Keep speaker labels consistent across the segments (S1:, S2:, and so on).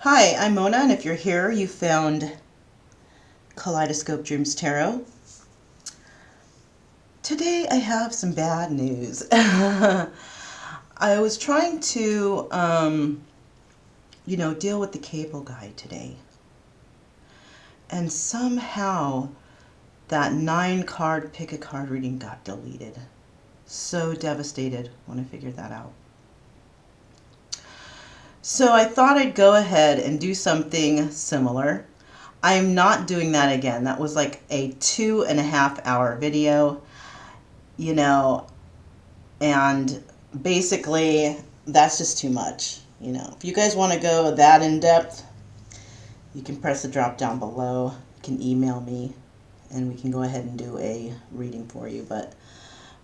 S1: Hi, I'm Mona, and if you're here, you found Kaleidoscope Dreams Tarot. Today I have some bad news. I was trying to, deal with the cable guy today. And somehow that 9-card pick a card reading got deleted. So devastated when I figured that out. So I thought I'd go ahead and do something similar. I'm not doing that again. That was like a 2.5-hour video, and basically that's just too much. If you guys want to go that in depth, you can press the drop down below. You can email me and we can go ahead and do a reading for you. But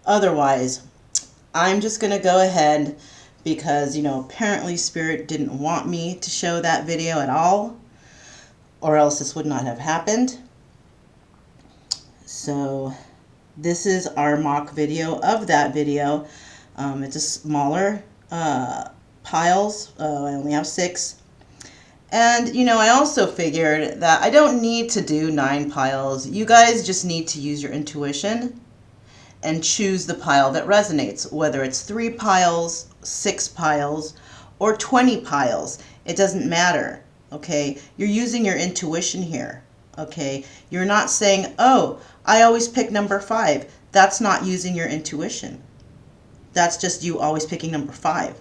S1: otherwise, I'm just going to go ahead because, apparently Spirit didn't want me to show that video at all, or else this would not have happened. So this is our mock video of that video. It's a smaller piles. I only have 6. And, I also figured that I don't need to do 9 piles. You guys just need to use your intuition and choose the pile that resonates, whether it's 3 piles, 6 piles, or 20 piles. It doesn't matter, okay? You're using your intuition here, okay? You're not saying, oh, I always pick number 5. That's not using your intuition. That's just you always picking number 5.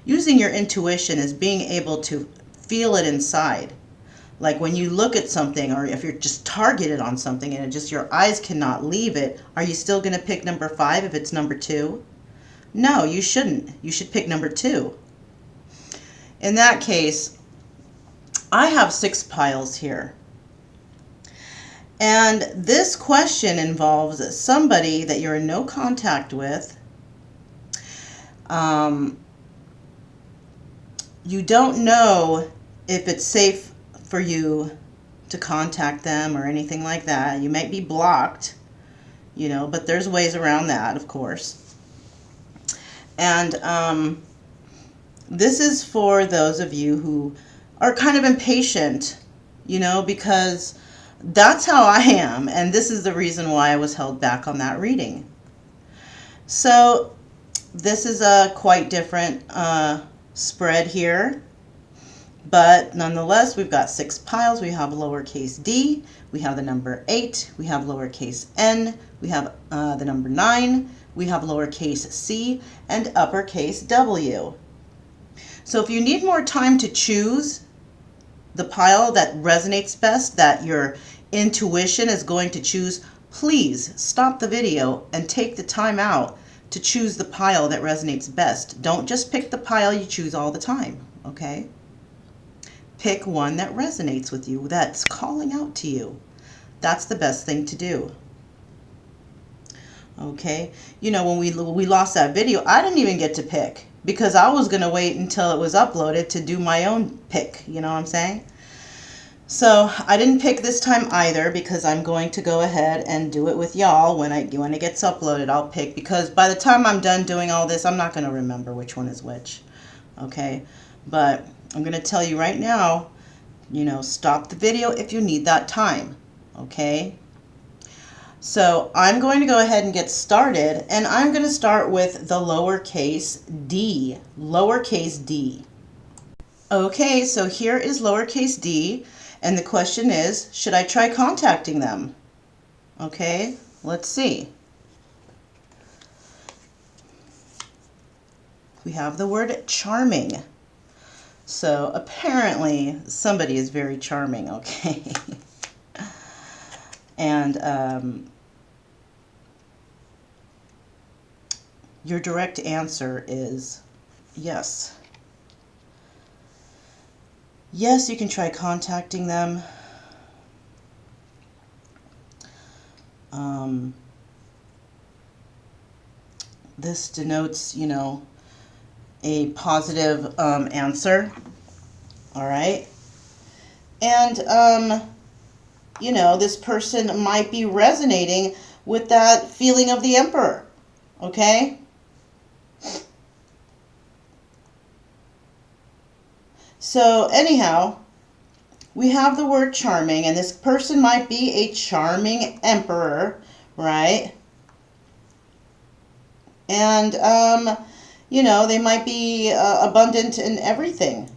S1: Using your intuition is being able to feel it inside. Like when you look at something, or if you're just targeted on something and your eyes cannot leave it, are you still going to pick number 5 if it's number 2? No, you shouldn't. You should pick number 2. In that case, I have 6 piles here. And this question involves somebody that you're in no contact with. You don't know if it's safe for you to contact them or anything like that. You might be blocked, but there's ways around that, of course. And this is for those of you who are kind of impatient, because that's how I am, and this is the reason why I was held back on that reading. So this is a quite different spread here, but nonetheless, we've got 6 piles. We have lowercase d, we have the number 8, we have lowercase n, we have the number 9, we have lowercase c, and uppercase w. So if you need more time to choose the pile that resonates best, that your intuition is going to choose, please stop the video and take the time out to choose the pile that resonates best. Don't just pick the pile you choose all the time, okay? Pick one that resonates with you, that's calling out to you. That's the best thing to do. Okay? When we lost that video, I didn't even get to pick because I was going to wait until it was uploaded to do my own pick. You know what I'm saying? So I didn't pick this time either because I'm going to go ahead and do it with y'all when it gets uploaded. I'll pick, because by the time I'm done doing all this, I'm not going to remember which one is which. Okay? But I'm going to tell you right now, stop the video if you need that time. Okay? So I'm going to go ahead and get started, and I'm going to start with the lowercase d. Lowercase d. Okay, so here is lowercase d, and the question is, should I try contacting them? Okay, let's see. We have the word charming. So apparently somebody is very charming, okay? And your direct answer is yes. Yes, you can try contacting them. This denotes, a positive answer. All right. And, this person might be resonating with that feeling of the Emperor. Okay. So anyhow, we have the word charming, and this person might be a charming emperor, right? And, you know, they might be abundant in everything,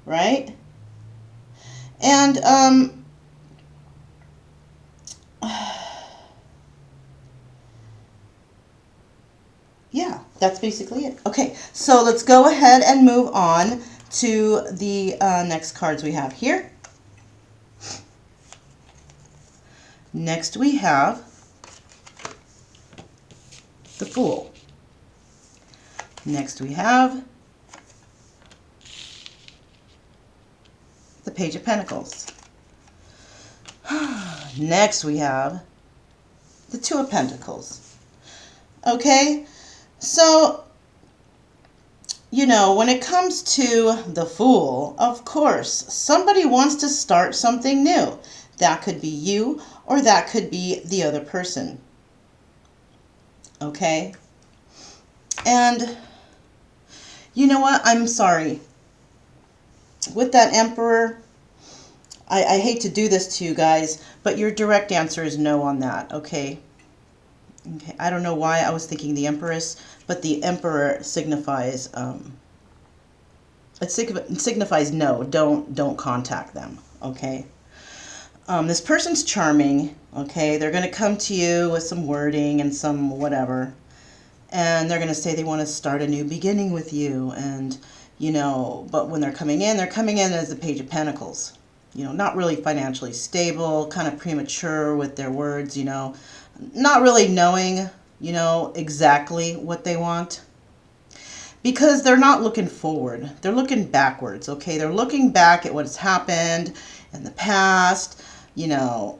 S1: right? And, yeah, that's basically it. Okay, so let's go ahead and move on to the next cards we have here. Next we have the Fool. Next we have the Page of Pentacles. Next we have the Two of Pentacles. Okay, so, you know, when it comes to the Fool, of course, somebody wants to start something new. That could be you, or that could be the other person. Okay? And, you know what? I'm sorry. With that Emperor, I hate to do this to you guys, but your direct answer is no on that, okay? Okay, I don't know why I was thinking the Empress, but the Emperor signifies, it signifies no, don't contact them, okay? This person's charming, okay? They're going to come to you with some wording and some whatever, and they're going to say they want to start a new beginning with you, and, you know, but when they're coming in as the Page of Pentacles. You know, not really financially stable, kind of premature with their words, you know, not really knowing, you know, exactly what they want. Because they're not looking forward. They're looking backwards, okay? They're looking back at what's happened in the past. You know,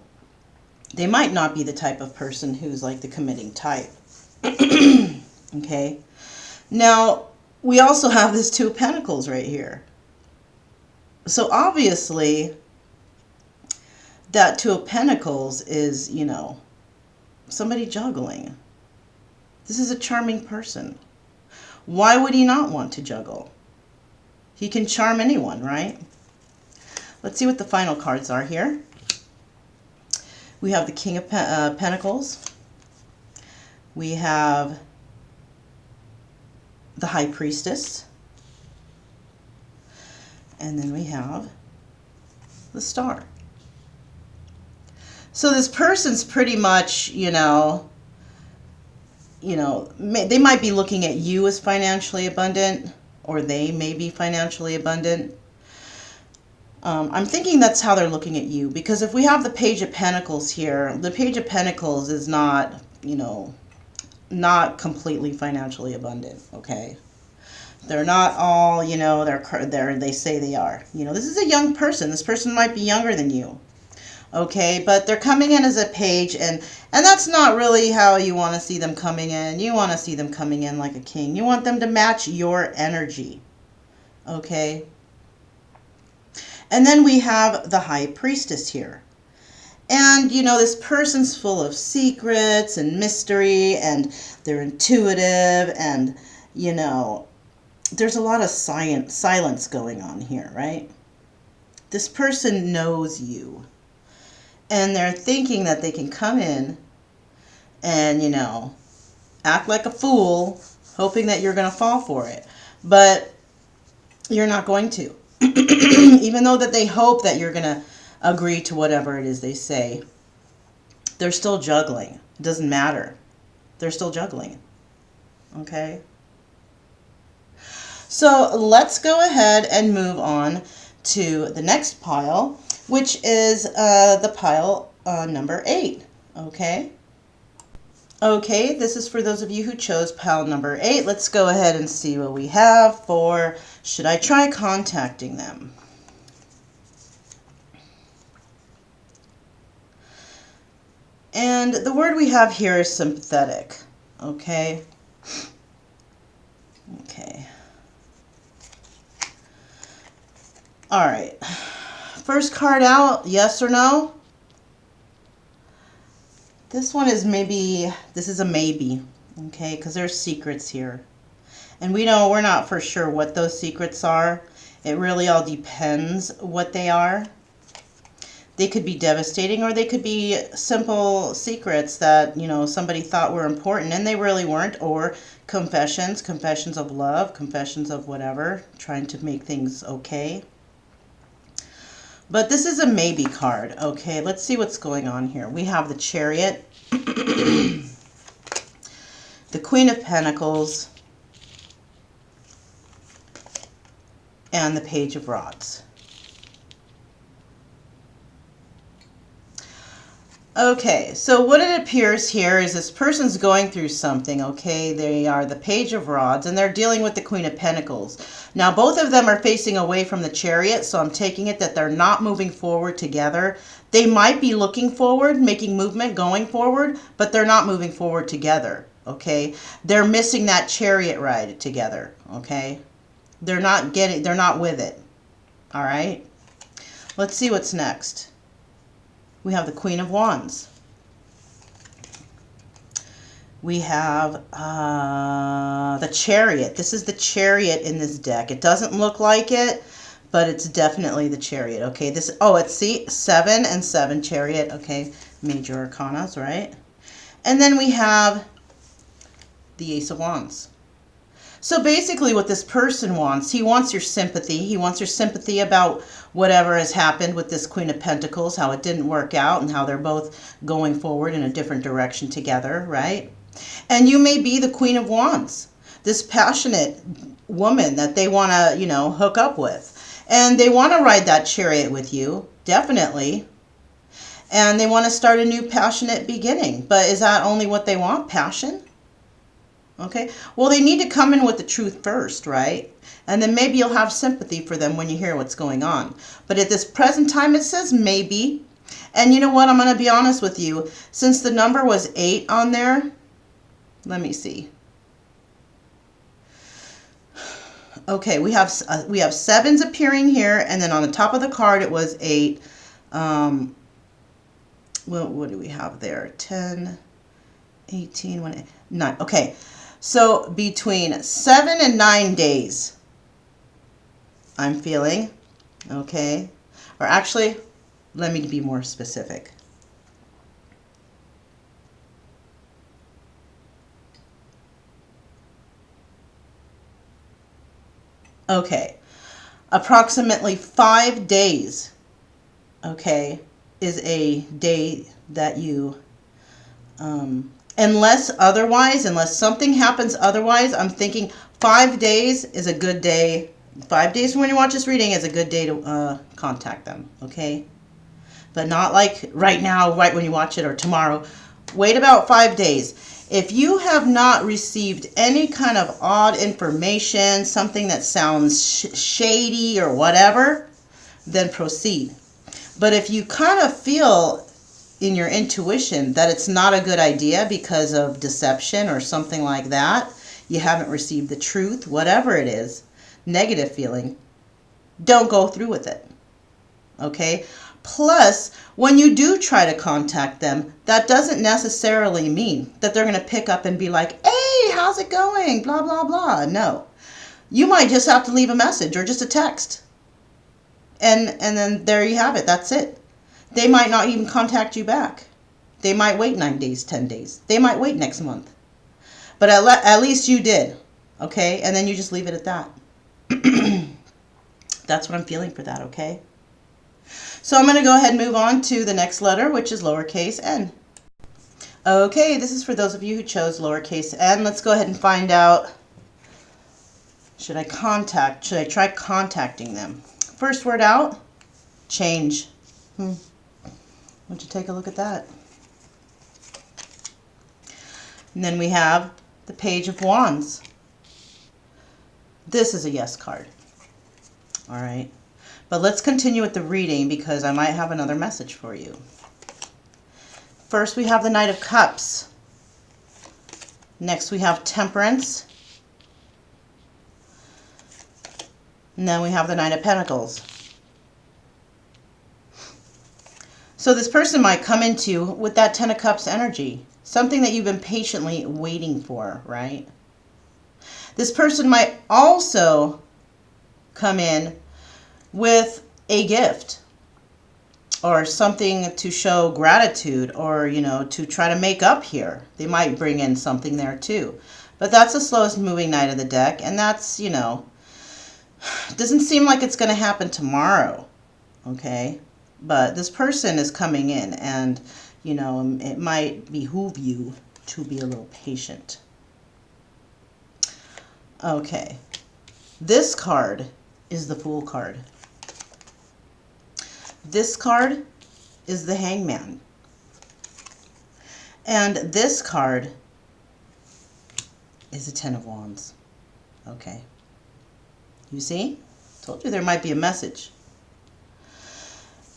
S1: they might not be the type of person who's like the committing type. Okay? Now, we also have this Two of Pentacles right here. So obviously, that Two of Pentacles is, you know, somebody juggling. This is a charming person. Why would he not want to juggle? He can charm anyone, right? Let's see what the final cards are here. We have the King of Pentacles. We have the High Priestess. And then we have the Star. So this person's pretty much, you know, they might be looking at you as financially abundant, or they may be financially abundant. I'm thinking that's how they're looking at you, because if we have the Page of Pentacles here, the Page of Pentacles is not, you know, not completely financially abundant, okay? They're not all, you know, they say they are. You know, this is a young person. This person might be younger than you. Okay, but they're coming in as a page, and that's not really how you want to see them coming in. You want to see them coming in like a king. You want them to match your energy. Okay? And then we have the High Priestess here. And, you know, this person's full of secrets and mystery, and they're intuitive, and, you know, there's a lot of silence going on here, right? This person knows you. And they're thinking that they can come in and, you know, act like a fool, hoping that you're going to fall for it. But you're not going to. Even though that they hope that you're going to agree to whatever it is they say, they're still juggling. It doesn't matter. They're still juggling. Okay? So let's go ahead and move on to the next pile, which is the pile number 8, okay? Okay, this is for those of you who chose pile number 8. Let's go ahead and see what we have for, should I try contacting them? And the word we have here is sympathetic, okay? Okay. All right. First card out, yes or no? This one is maybe, this is a maybe, okay, because there's secrets here. And we're not for sure what those secrets are. It really all depends what they are. They could be devastating, or they could be simple secrets that, you know, somebody thought were important and they really weren't, or confessions of love, confessions of whatever, trying to make things okay. But this is a maybe card. Okay, let's see what's going on here. We have the Chariot, the Queen of Pentacles, and the Page of Rods. Okay, so what it appears here is this person's going through something, okay? They are the Page of Rods, and they're dealing with the Queen of Pentacles. Now, both of them are facing away from the Chariot, so I'm taking it that they're not moving forward together. They might be looking forward, making movement, going forward, but they're not moving forward together, okay? They're missing that Chariot ride together, okay? They're not with it, all right? Let's see what's next. We have the Queen of Wands. We have the Chariot. This is the Chariot in this deck. It doesn't look like it, but it's definitely the Chariot. Okay, it's 7 and 7 Chariot. Okay, major arcanas, right? And then we have the Ace of Wands. So basically what this person wants, he wants your sympathy. He wants your sympathy about whatever has happened with this Queen of Pentacles, how it didn't work out and how they're both going forward in a different direction together, right? And you may be the Queen of Wands, this passionate woman that they want to, you know, hook up with. And they want to ride that Chariot with you, definitely. And they want to start a new passionate beginning. But is that only what they want? Passion? Okay, well, they need to come in with the truth first, right? And then maybe you'll have sympathy for them when you hear what's going on. But at this present time, it says maybe. And you know what? I'm going to be honest with you. Since the number was 8 on there, let me see. Okay, we have 7s appearing here, and then on the top of the card, it was 8. Well, what do we have there? 10, 18, 9. Okay. So between 7 and 9 days, I'm feeling, okay? Or actually, let me be more specific. Okay, approximately 5 days, okay, is a day that you, unless something happens otherwise, I'm thinking 5 days is a good day. 5 days from when you watch this reading is a good day to contact them, okay? But not like right now, right when you watch it, or tomorrow. Wait about 5 days. If you have not received any kind of odd information, something that sounds shady or whatever, then proceed. But if you kind of feel in your intuition that it's not a good idea because of deception or something like that, you haven't received the truth, whatever it is, negative feeling, don't go through with it. Okay? Plus, when you do try to contact them, that doesn't necessarily mean that they're going to pick up and be like, hey, how's it going? Blah, blah, blah. No. You might just have to leave a message or just a text. And then there you have it. That's it. They might not even contact you back. They might wait 9 days, 10 days. They might wait next month. But at least you did. Okay? And then you just leave it at that. That's what I'm feeling for that, okay? So I'm going to go ahead and move on to the next letter, which is lowercase n. Okay, this is for those of you who chose lowercase n. Let's go ahead and find out, should I try contacting them? First word out, change. Why don't you take a look at that? And then we have the Page of Wands. This is a yes card. All right. But let's continue with the reading because I might have another message for you. First, we have the Knight of Cups. Next, we have Temperance. And then we have the Knight of Pentacles. So this person might come into with that Ten of Cups energy, something that you've been patiently waiting for, right? This person might also come in with a gift or something to show gratitude, or, to try to make up here. They might bring in something there too. But that's the slowest moving knight of the deck, and that's, it doesn't seem like it's going to happen tomorrow, okay? But this person is coming in, and, it might behoove you to be a little patient. Okay, this card is the Fool card. This card is the Hangman. And this card is the Ten of Wands. Okay. You see? Told you there might be a message.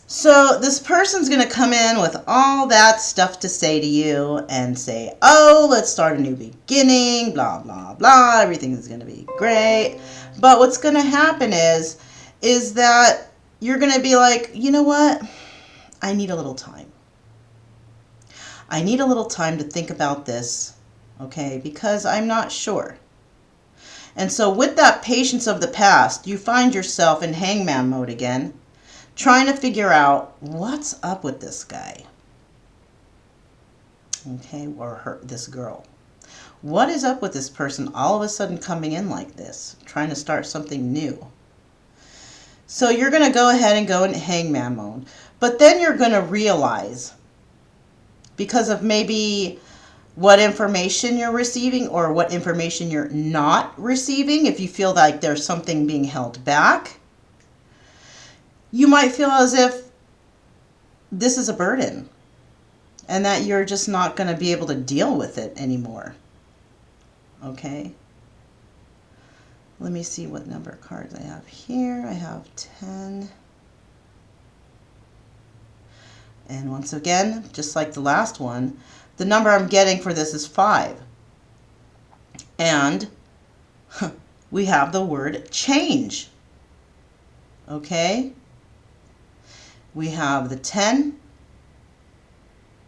S1: So this person's going to come in with all that stuff to say to you and say, oh, let's start a new beginning, blah, blah, blah. Everything is going to be great. But what's going to happen is that you're going to be like, you know what? I need a little time. I need a little time to think about this, okay? Because I'm not sure. And so with that patience of the past, you find yourself in hangman mode again, trying to figure out what's up with this guy, okay, or this girl. What is up with this person all of a sudden coming in like this, trying to start something new? So you're going to go ahead and go in hangman mode. But then you're going to realize, because of maybe what information you're receiving or what information you're not receiving, if you feel like there's something being held back, you might feel as if this is a burden and that you're just not going to be able to deal with it anymore. Okay? Let me see what number of cards I have here. I have 10. And once again, just like the last one, the number I'm getting for this is 5. And we have the word change. Okay? We have the 10.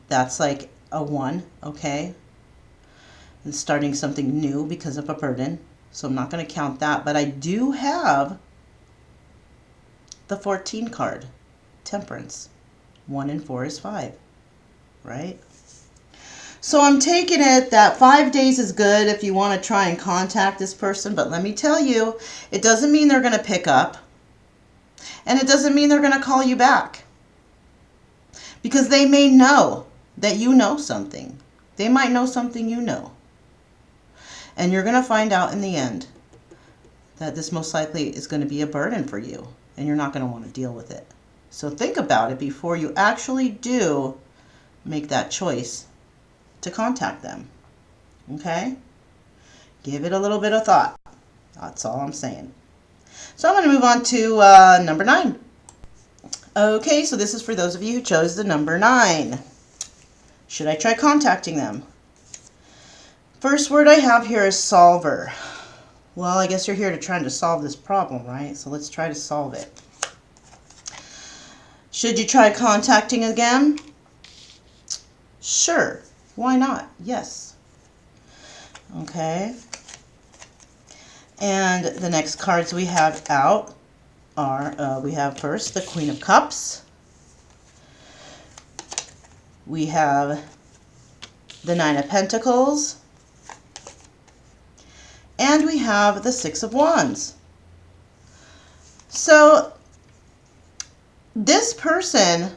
S1: That's like a 1, okay? And starting something new because of a burden. So I'm not going to count that. But I do have the 14 card, Temperance. 1 and 4 is 5, right? So I'm taking it that 5 days is good if you want to try and contact this person. But let me tell you, it doesn't mean they're going to pick up. And it doesn't mean they're going to call you back. Because they may know that you know something. They might know something you know. And you're going to find out in the end that this most likely is going to be a burden for you. And you're not going to want to deal with it. So think about it before you actually do make that choice to contact them. Okay? Give it a little bit of thought. That's all I'm saying. So I'm going to move on to number 9. Okay, so this is for those of you who chose the number 9. Should I try contacting them? First word I have here is solver. Well, I guess you're here to try to solve this problem, right? So let's try to solve it. Should you try contacting again? Sure. Why not? Yes. Okay. And the next cards we have out are, we have first the Queen of Cups. We have the 9 of Pentacles. And we have the 6 of Wands. So this person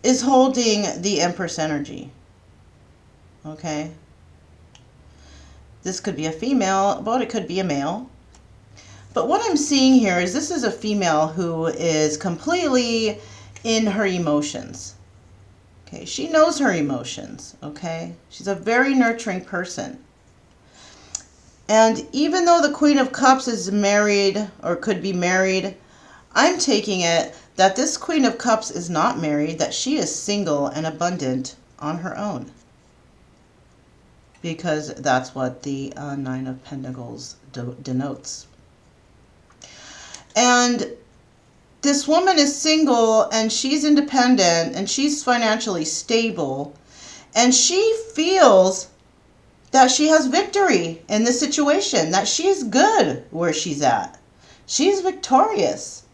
S1: is holding the Empress energy. Okay? This could be a female, but it could be a male. But what I'm seeing here is this is a female who is completely in her emotions. Okay, she knows her emotions, okay? She's a very nurturing person. And even though the Queen of Cups is married or could be married, I'm taking it that this Queen of Cups is not married, that she is single and abundant on her own. Because that's what the 9 of Pentacles denotes. And this woman is single and she's independent and she's financially stable. And she feels that she has victory in this situation, that she's good where she's at. She's victorious.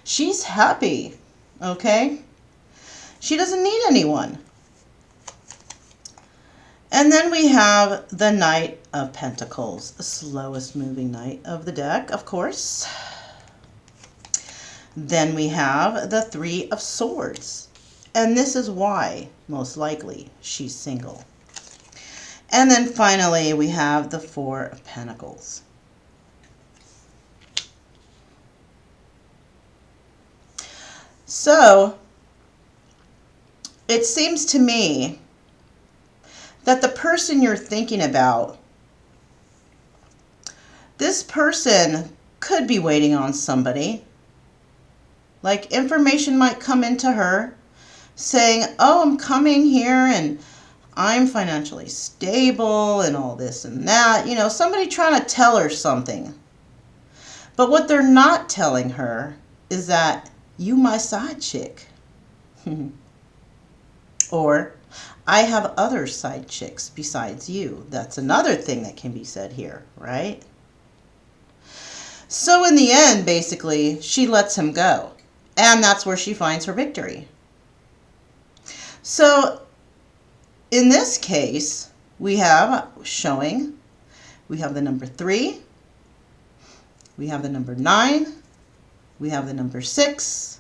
S1: She's happy. Okay? She doesn't need anyone. And then we have the Knight of Pentacles, the slowest moving knight of the deck, of course. Then we have the Three of Swords. And this is why, most likely, she's single. And then finally, we have the Four of Pentacles. So, it seems to me that the person you're thinking about, this person could be waiting on somebody. Like, information might come into her saying, oh, I'm coming here and I'm financially stable and all this and that. You know, somebody trying to tell her something. But what they're not telling her is that you my side chick. Or, I have other side chicks besides you. That's another thing that can be said here, right? So in the end, basically, she lets him go. And that's where she finds her victory. So in this case, we have showing, we have the number 3, we have the number 9, we have the number 6,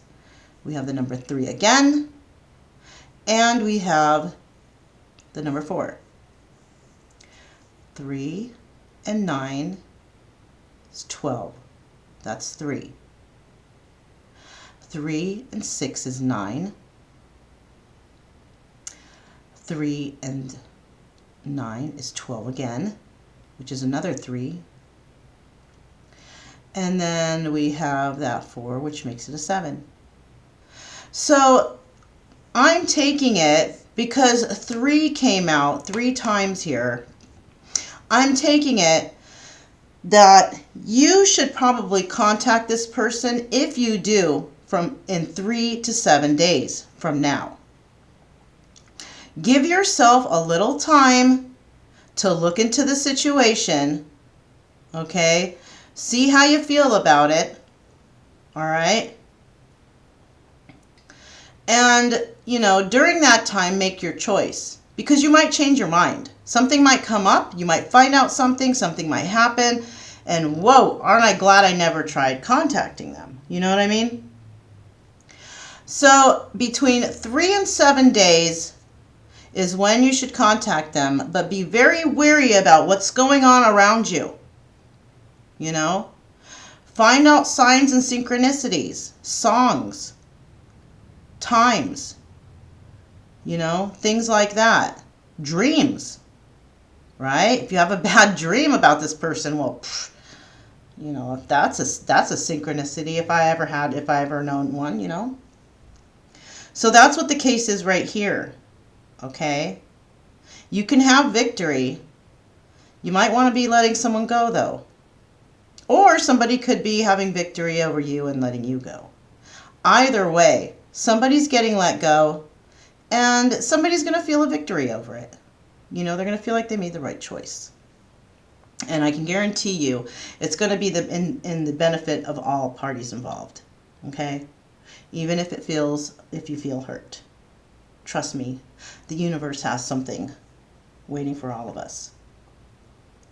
S1: we have the number 3 again, and we have the number 4. 3 and 9 is 12. That's 3. 3 and 6 is 9. 3 and 9 is 12 again, which is another 3. And then we have that 4, which makes it a 7. So I'm taking it because 3 came out 3 times here. I'm taking it that you should probably contact this person. If you do, in 3 to 7 days from now. Give yourself a little time to look into the situation, okay? See how you feel about it, all right? And, you know, during that time, make your choice. Because you might change your mind. Something might come up, you might find out something might happen, and whoa, aren't I glad I never tried contacting them? You know what I mean? So between 3 and 7 days is when you should contact them, but be very wary about what's going on around you. You know? Find out signs and synchronicities, songs, times, you know, things like that. Dreams, right? If you have a bad dream about this person, well, you know, that's a synchronicity if I ever known one, you know. So that's what the case is right here, okay? You can have victory. You might want to be letting someone go, though. Or somebody could be having victory over you and letting you go. Either way, somebody's getting let go, and somebody's going to feel a victory over it. You know, they're going to feel like they made the right choice. And I can guarantee you, it's going to be in the benefit of all parties involved, okay? Even if you feel hurt. Trust me, the universe has something waiting for all of us.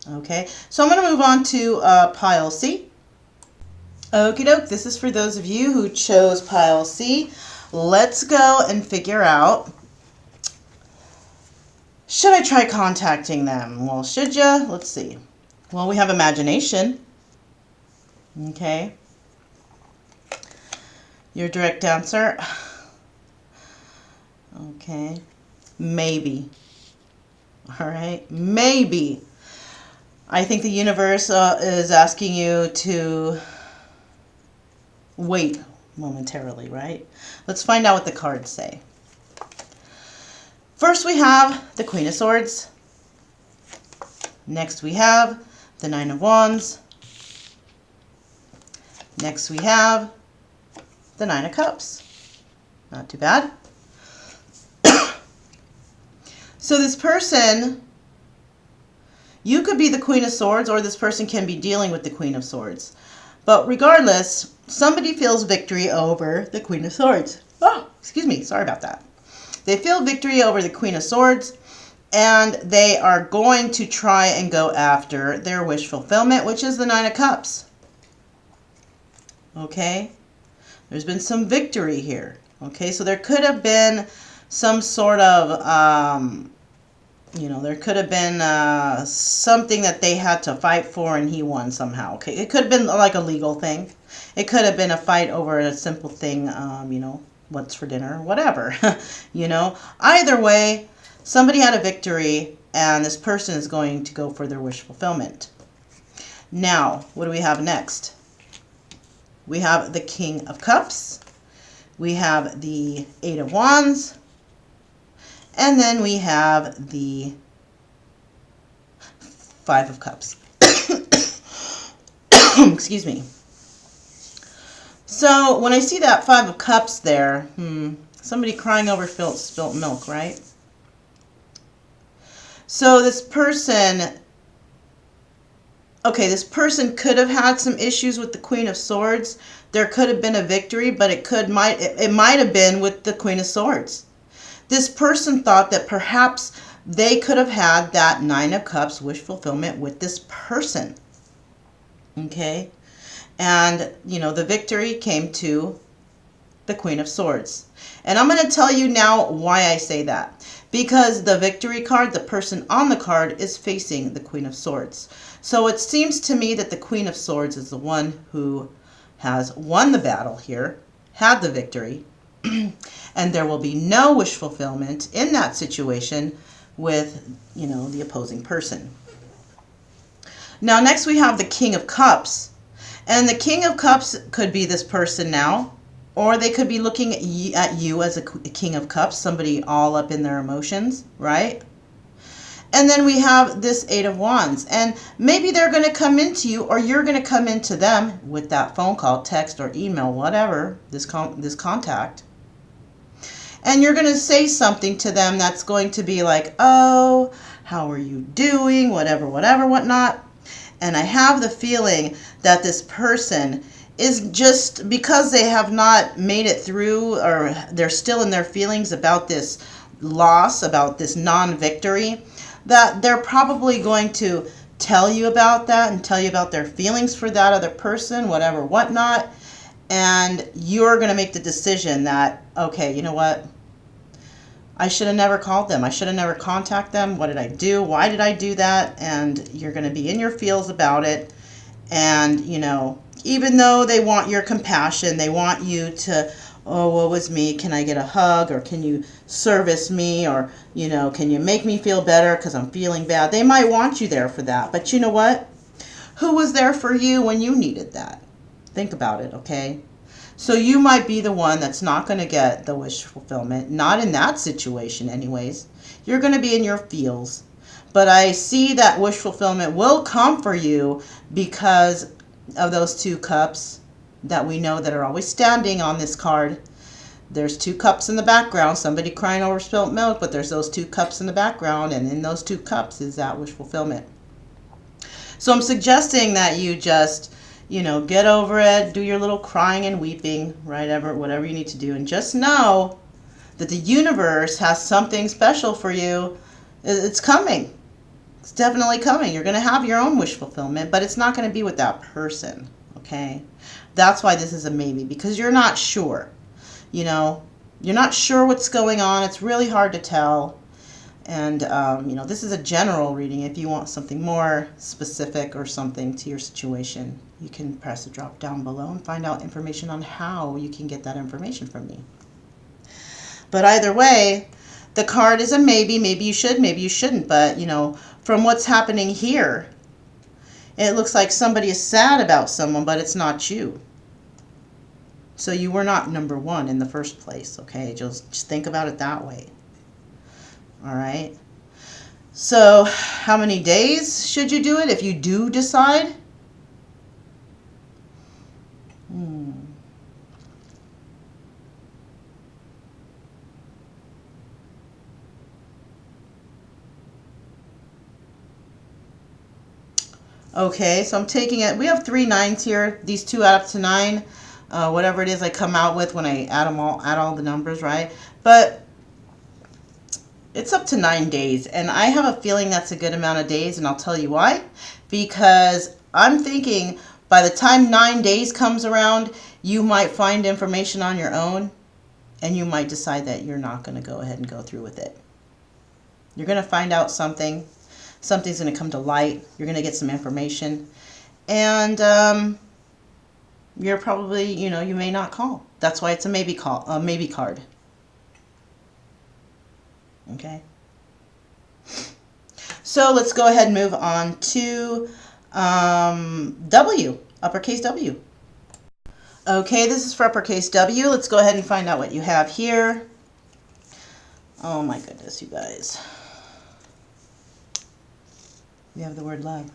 S1: Okay, so I'm going to move on to pile C. Okie doke, this is for those of you who chose pile C. Let's go and figure out, should I try contacting them? Well, should you? Let's see. Well, we have imagination. Okay. Your direct answer. Okay. Maybe. All right. Maybe. I think the universe is asking you to wait momentarily, right? Let's find out what the cards say. First we have the Queen of Swords. Next we have the Nine of Wands. Next we have the Nine of Cups. Not too bad. So this person, you could be the Queen of Swords, or this person can be dealing with the Queen of Swords. But regardless, somebody feels victory over the Queen of Swords. Oh, excuse me. Sorry about that. They feel victory over the Queen of Swords, and they are going to try and go after their wish fulfillment, which is the Nine of Cups. Okay? There's been some victory here. Okay? So there could have been some sort of, there could have been something that they had to fight for and he won somehow. Okay? It could have been like a legal thing. It could have been a fight over a simple thing, what's for dinner, whatever. Either way, somebody had a victory, and this person is going to go for their wish fulfillment. Now, what do we have next? We have the King of Cups. We have the Eight of Wands. And then we have the Five of Cups. Excuse me. So, when I see that Five of Cups there, somebody crying over spilt milk, right? So this person could have had some issues with the Queen of Swords. There could have been a victory, but it might have been with the Queen of Swords. This person thought that perhaps they could have had that Nine of Cups wish fulfillment with this person. Okay? And, the victory came to the Queen of Swords. And I'm going to tell you now why I say that. Because the victory card, the person on the card, is facing the Queen of Swords. So it seems to me that the Queen of Swords is the one who has won the battle here, had the victory, and there will be no wish fulfillment in that situation with, the opposing person. Now, next we have the King of Cups. And the King of Cups could be this person now, or they could be looking at you as a King of Cups, somebody all up in their emotions, right? And then we have this Eight of Wands. And maybe they're going to come into you, or you're going to come into them with that phone call, text, or email, whatever, this contact. And you're going to say something to them that's going to be like, oh, how are you doing? Whatever, whatnot. And I have the feeling that this person is just, because they have not made it through, or they're still in their feelings about this loss, about this non-victory, that they're probably going to tell you about that and tell you about their feelings for that other person, whatever, whatnot. And you're going to make the decision that, okay, you know what? I should have never called them. I should have never contacted them. What did I do? Why did I do that? And you're going to be in your feels about it. And, even though they want your compassion, they want you to, oh, woe is me. Can I get a hug? Or can you service me? Or, can you make me feel better because I'm feeling bad? They might want you there for that. But you know what? Who was there for you when you needed that? Think about it, okay? So you might be the one that's not going to get the wish fulfillment. Not in that situation anyways. You're going to be in your feels. But I see that wish fulfillment will come for you because of those two cups that we know that are always standing on this card. There's two cups in the background. Somebody crying over spilt milk, but there's those two cups in the background. And in those two cups is that wish fulfillment. So I'm suggesting that you just get over it, do your little crying and weeping, whatever you need to do, and just know that the universe has something special for you. It's coming. It's definitely coming. You're going to have your own wish fulfillment, but it's not going to be with that person, okay? That's why this is a maybe, because you're not sure. You're not sure what's going on. It's really hard to tell. And, this is a general reading. If you want something more specific or something to your situation, you can press the drop down below and find out information on how you can get that information from me. But either way, the card is a maybe. Maybe you should, maybe you shouldn't. But, from what's happening here, it looks like somebody is sad about someone, but it's not you. So you were not number one in the first place, okay? Just think about it that way. All right. So how many days should you do it if you do decide? Okay, so I'm taking it. We have 3 9s here. These two add up to 9. Whatever it is I come out with when I add all the numbers, right? But it's up to 9 days, and I have a feeling that's a good amount of days, and I'll tell you why. Because I'm thinking by the time 9 days comes around, you might find information on your own, and you might decide that you're not going to go ahead and go through with it. You're going to find out something. Something's going to come to light. You're going to get some information. And you're probably, you may not call. That's why it's a maybe card. Okay. So let's go ahead and move on to W, uppercase W. Okay, this is for uppercase W. Let's go ahead and find out what you have here. Oh my goodness, you guys. You have the word love.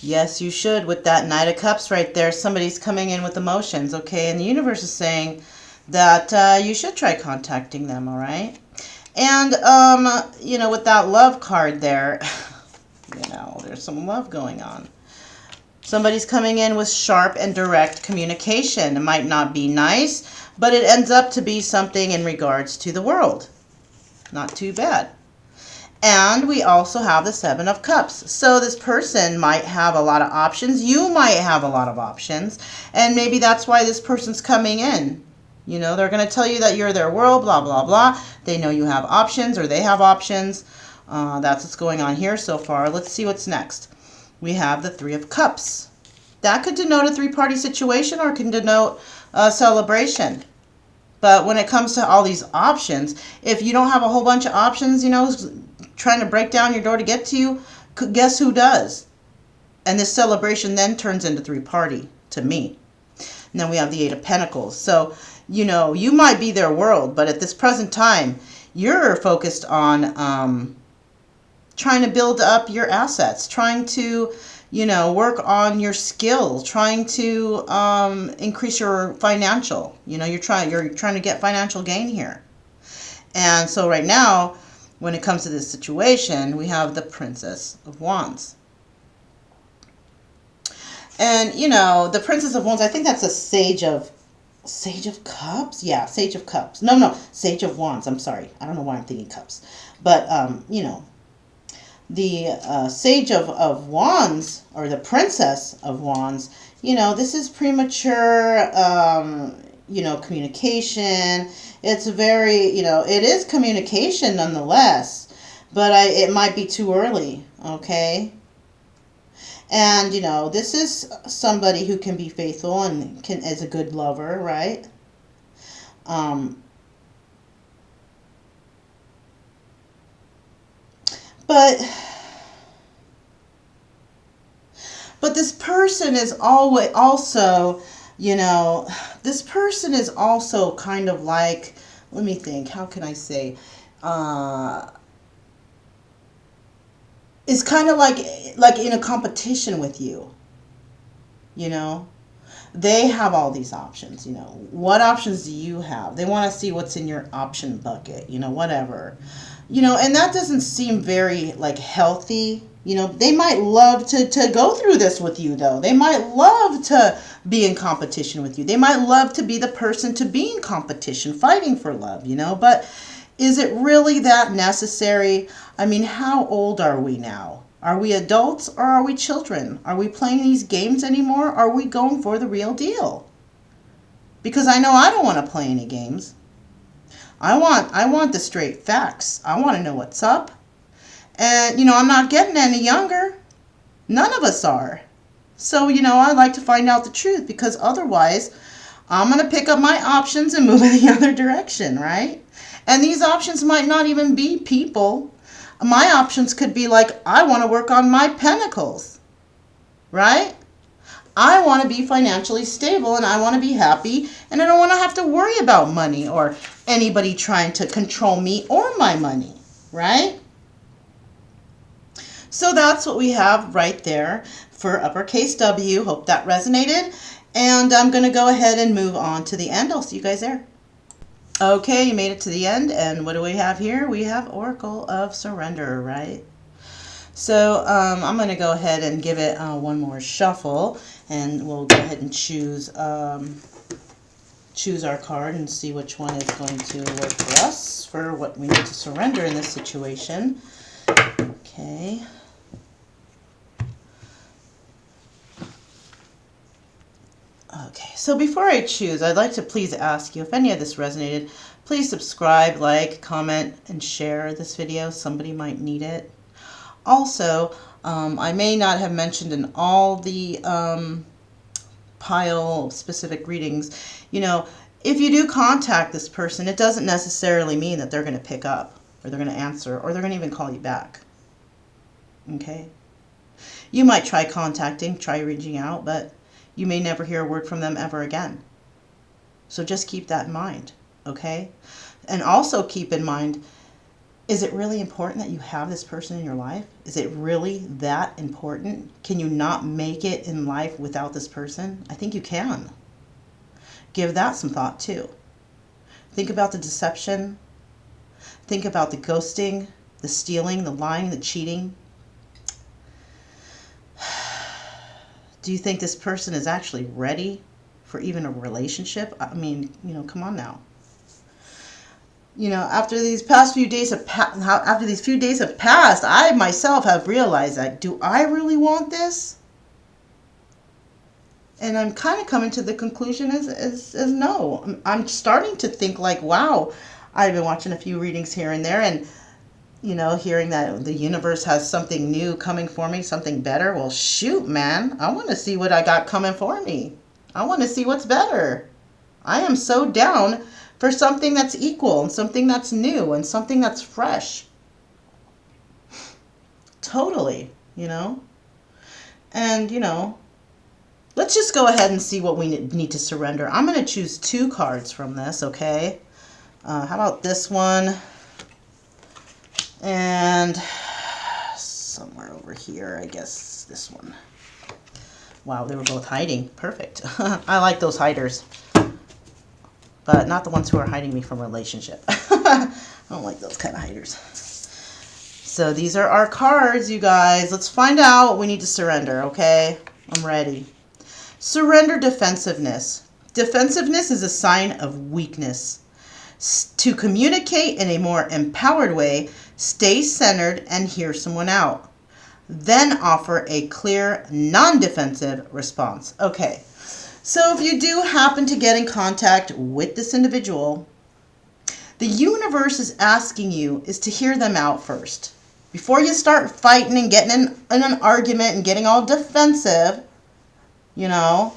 S1: Yes, you should. With that Knight of Cups right there, somebody's coming in with emotions, okay? And the universe is saying that you should try contacting them, all right? And, with that love card there, there's some love going on. Somebody's coming in with sharp and direct communication. It might not be nice, but it ends up to be something in regards to the world. Not too bad. And we also have the Seven of Cups. So this person might have a lot of options. You might have a lot of options. And maybe that's why this person's coming in. They're going to tell you that you're their world, blah, blah, blah. They know you have options, or they have options. That's what's going on here so far. Let's see what's next. We have the Three of Cups. That could denote a 3-party situation, or it can denote a celebration. But when it comes to all these options, if you don't have a whole bunch of options, trying to break down your door to get to you, guess who does? And this celebration then turns into 3-party to me. And then we have the Eight of Pentacles. So, you might be their world, but at this present time, you're focused on trying to build up your assets, trying to, work on your skills, trying to increase your financial. You're trying to get financial gain here. And so right now, when it comes to this situation, we have the Princess of Wands. And, the Princess of Wands, I think that's a Sage of Cups? Yeah, Sage of Cups. No, Sage of Wands. I'm sorry. I don't know why I'm thinking Cups. But, the Sage of Wands, or the Princess of Wands, this is premature, communication. It's very, it is communication nonetheless, but it might be too early, okay? And, this is somebody who can be faithful and is a good lover, right? But this person is this person is also kind of like, let me think, how can I say, is kind of like in a competition with you. They have all these options. What options do you have? They want to see what's in your option bucket, whatever. And that doesn't seem very healthy. They might love to go through this with you, though. They might love to be in competition with you. They might love to be the person to be in competition, fighting for love, But is it really that necessary? I mean, how old are we now? Are we adults or are we children? Are we playing these games anymore? Or are we going for the real deal? Because I know I don't want to play any games. I want the straight facts. I want to know what's up. And, I'm not getting any younger. None of us are. So, I like to find out the truth, because otherwise I'm going to pick up my options and move in the other direction, right? And these options might not even be people. My options could be I want to work on my pentacles, right? I want to be financially stable, and I want to be happy, and I don't want to have to worry about money or anybody trying to control me or my money, right? So that's what we have right there for uppercase W. Hope that resonated. And I'm going to go ahead and move on to the end. I'll see you guys there. Okay, you made it to the end, and what do we have here? We have Oracle of Surrender, right? So I'm going to go ahead and give it one more shuffle, and we'll go ahead and choose our card and see which one is going to work for us for what we need to surrender in this situation. Okay. Okay, so before I choose, I'd like to please ask you, if any of this resonated, please subscribe, like, comment, and share this video. Somebody might need it. Also, I may not have mentioned in all the pile specific readings, you know, if you do contact this person, it doesn't necessarily mean that they're going to pick up, or they're going to answer, or they're going to even call you back. Okay? You might try contacting, try reaching out, but you may never hear a word from them ever again. So just keep that in mind, okay? And also keep in mind, is it really important that you have this person in your life? Is it really that important? Can you not make it in life without this person? I think you can. Give that some thought too. Think about the deception. Think about the ghosting, the stealing, the lying, the cheating. Do you think this person is actually ready for even a relationship? I mean, you know, come on now. You know, after these few days have passed, I myself have realized that, do I really want this? And I'm kind of coming to the conclusion is no. I'm starting to think like, wow, I've been watching a few readings here and there, and you know, hearing that the universe has something new coming for me, something better. Well, shoot, man. I want to see what I got coming for me. I want to see what's better. I am so down for something that's equal and something that's new and something that's fresh. Totally, you know. And, you know, let's just go ahead and see what we need to surrender. I'm going to choose 2 cards from this, okay? How about this one? And somewhere over here, I guess this one. Wow, they were both hiding. Perfect. I like those hiders. But not the ones who are hiding me from a relationship. I don't like those kind of hiders. So these are our cards, you guys. Let's find out what we need to surrender, okay? I'm ready. Surrender defensiveness. Defensiveness is a sign of weakness. To communicate in a more empowered way, stay centered and hear someone out. Then offer a clear, non-defensive response. Okay, so if you do happen to get in contact with this individual, the universe is asking you is to hear them out first. Before you start fighting and getting in an argument and getting all defensive, you know,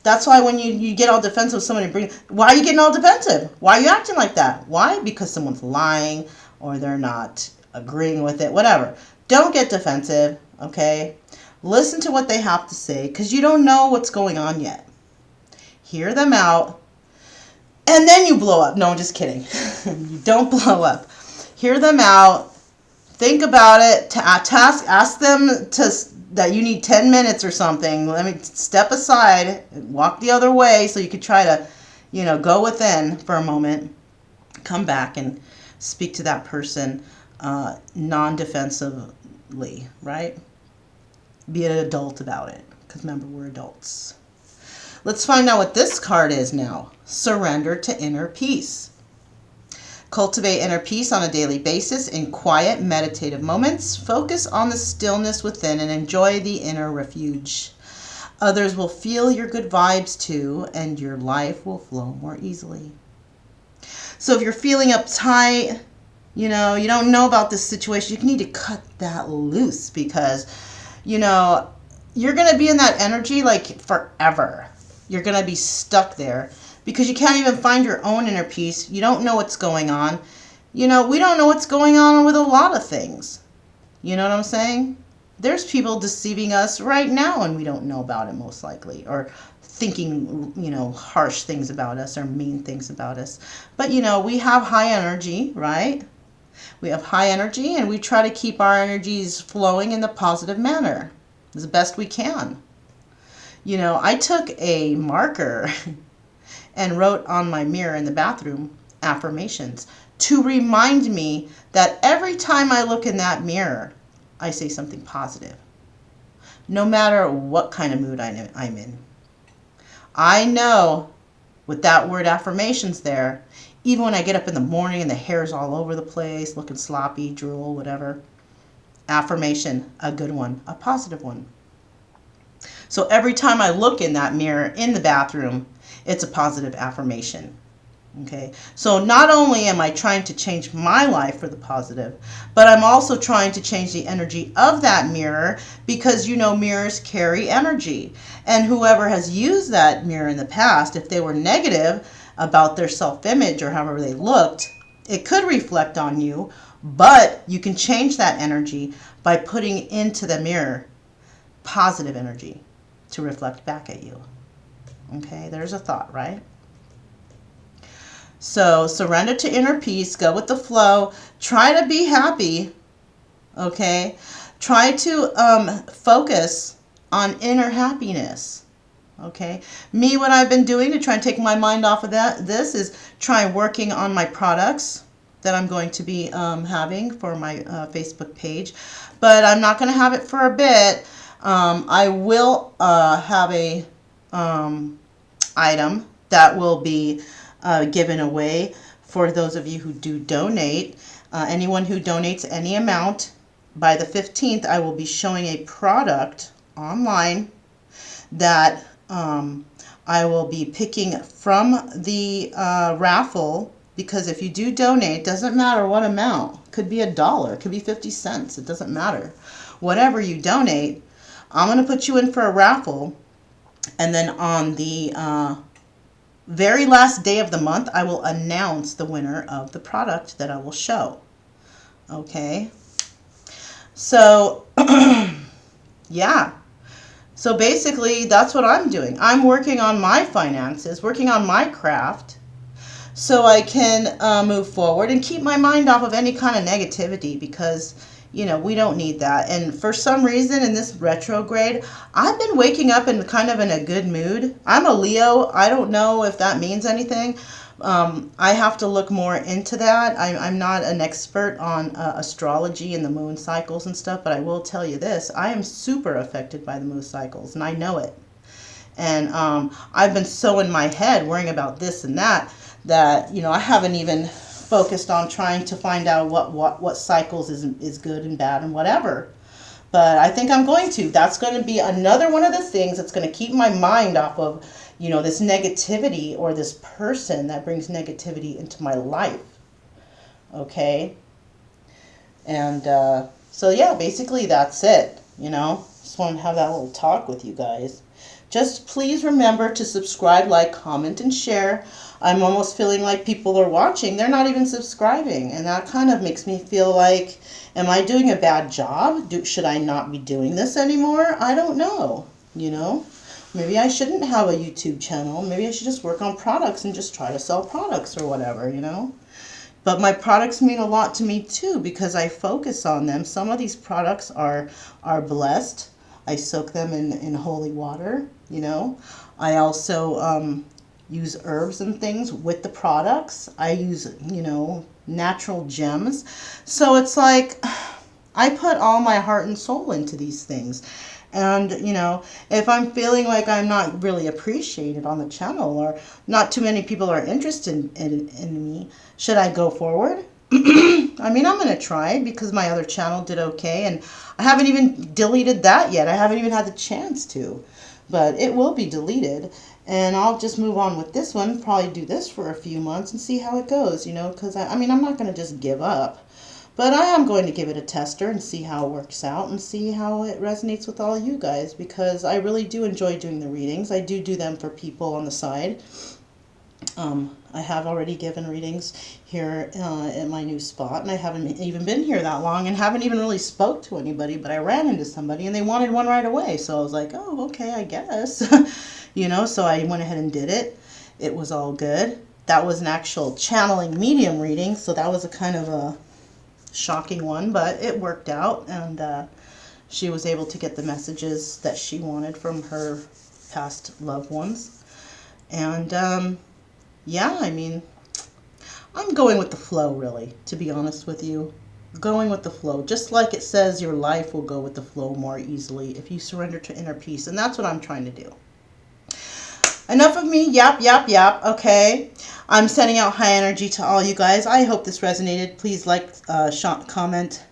S1: that's why when you get all defensive with somebody, why are you getting all defensive? Why are you acting like that? Why? Because someone's lying or they're not agreeing with it, whatever. Don't get defensive, okay? Listen to what they have to say because you don't know what's going on yet. Hear them out, and then you blow up. No, I'm just kidding. You don't blow up. Hear them out. Think about it. Ask them that you need 10 minutes or something. Let me step aside, walk the other way so you could try to, you know, go within for a moment. Come back and speak to that person non-defensively, right? Be an adult about it, because remember, we're adults. Let's find out what this card is now. Surrender to inner peace. Cultivate inner peace on a daily basis in quiet, meditative moments. Focus on the stillness within and enjoy the inner refuge. Others will feel your good vibes too, and your life will flow more easily. So if you're feeling uptight, you know, you don't know about this situation, you need to cut that loose because, you know, you're going to be in that energy like forever. You're going to be stuck there because you can't even find your own inner peace. You don't know what's going on. You know, we don't know what's going on with a lot of things. You know what I'm saying? There's people deceiving us right now and we don't know about it most likely, or thinking, you know, harsh things about us or mean things about us. But, you know, we have high energy, right? We have high energy and we try to keep our energies flowing in the positive manner as best we can. You know, I took a marker and wrote on my mirror in the bathroom affirmations to remind me that every time I look in that mirror, I say something positive, no matter what kind of mood I'm in. I know with that word affirmations there, even when I get up in the morning and the hair's all over the place, looking sloppy, drool, whatever, affirmation, a good one, a positive one. So every time I look in that mirror in the bathroom, it's a positive affirmation. Okay, so not only am I trying to change my life for the positive, but I'm also trying to change the energy of that mirror, because mirrors carry energy. And whoever has used that mirror in the past, if they were negative about their self-image or however they looked, it could reflect on you, but you can change that energy by putting into the mirror positive energy to reflect back at you. Okay, there's a thought, right? So surrender to inner peace, go with the flow, try to be happy, okay? Try to focus on inner happiness, okay? Me, what I've been doing to try and take my mind off of this is try working on my products that I'm going to be having for my Facebook page. But I'm not going to have it for a bit. I will have a item that will be given away for those of you who do donate. Anyone who donates any amount, by the 15th, I will be showing a product online that I will be picking from the raffle, because if you do donate, it doesn't matter what amount. It could be $1, it could be 50 cents, it doesn't matter. Whatever you donate, I'm going to put you in for a raffle, and then on the very last day of the month, I will announce the winner of the product that I will show. Okay. So, yeah. So basically, that's what I'm doing. I'm working on my finances, working on my craft, so I can move forward and keep my mind off of any kind of negativity, because we don't need that. And for some reason in this retrograde, I've been waking up in kind of in a good mood. I'm a Leo. I don't know if that means anything. I have to look more into that. I'm not an expert on astrology and the moon cycles and stuff, but I will tell you this. I am super affected by the moon cycles, and I know it. And I've been so in my head worrying about this and that I haven't even focused on trying to find out what cycles is good and bad and whatever. But I think I'm going to. That's going to be another one of the things that's going to keep my mind off of, this negativity or this person that brings negativity into my life. Okay? And so, yeah, basically that's it. Just wanted to have that little talk with you guys. Just please remember to subscribe, like, comment, and share. I'm almost feeling like people are watching. They're not even subscribing. And that kind of makes me feel like, am I doing a bad job? Should I not be doing this anymore? I don't know. Maybe I shouldn't have a YouTube channel. Maybe I should just work on products and just try to sell products or whatever, But my products mean a lot to me too, because I focus on them. Some of these products are blessed. I soak them in holy water, I also use herbs and things with the products. I use, natural gems. So it's like I put all my heart and soul into these things. And, if I'm feeling like I'm not really appreciated on the channel, or not too many people are interested in me, should I go forward? I mean, I'm going to try, because my other channel did okay, and I haven't even deleted that yet. I haven't even had the chance to, but it will be deleted, and I'll just move on with this one, probably do this for a few months and see how it goes, because I'm not going to just give up, but I am going to give it a tester and see how it works out and see how it resonates with all you guys, because I really do enjoy doing the readings. I do them for people on the side. I have already given readings here in my new spot, and I haven't even been here that long and haven't even really spoke to anybody, but I ran into somebody and they wanted one right away, so I was like, oh, okay, I guess. So I went ahead and did it. It was all good. That was an actual channeling medium reading, so that was a kind of a shocking one, but it worked out, and she was able to get the messages that she wanted from her past loved ones. And yeah, I mean, I'm going with the flow, really, to be honest with you. Going with the flow. Just like it says, your life will go with the flow more easily if you surrender to inner peace. And that's what I'm trying to do. Enough of me. Yap, yap, yap. Okay. I'm sending out high energy to all you guys. I hope this resonated. Please like, comment,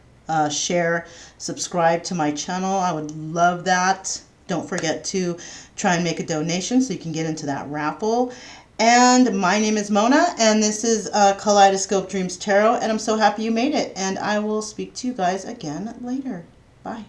S1: share, subscribe to my channel. I would love that. Don't forget to try and make a donation so you can get into that raffle. And my name is Mona, and this is Kaleidoscope Dreams Tarot, and I'm so happy you made it. And I will speak to you guys again later. Bye.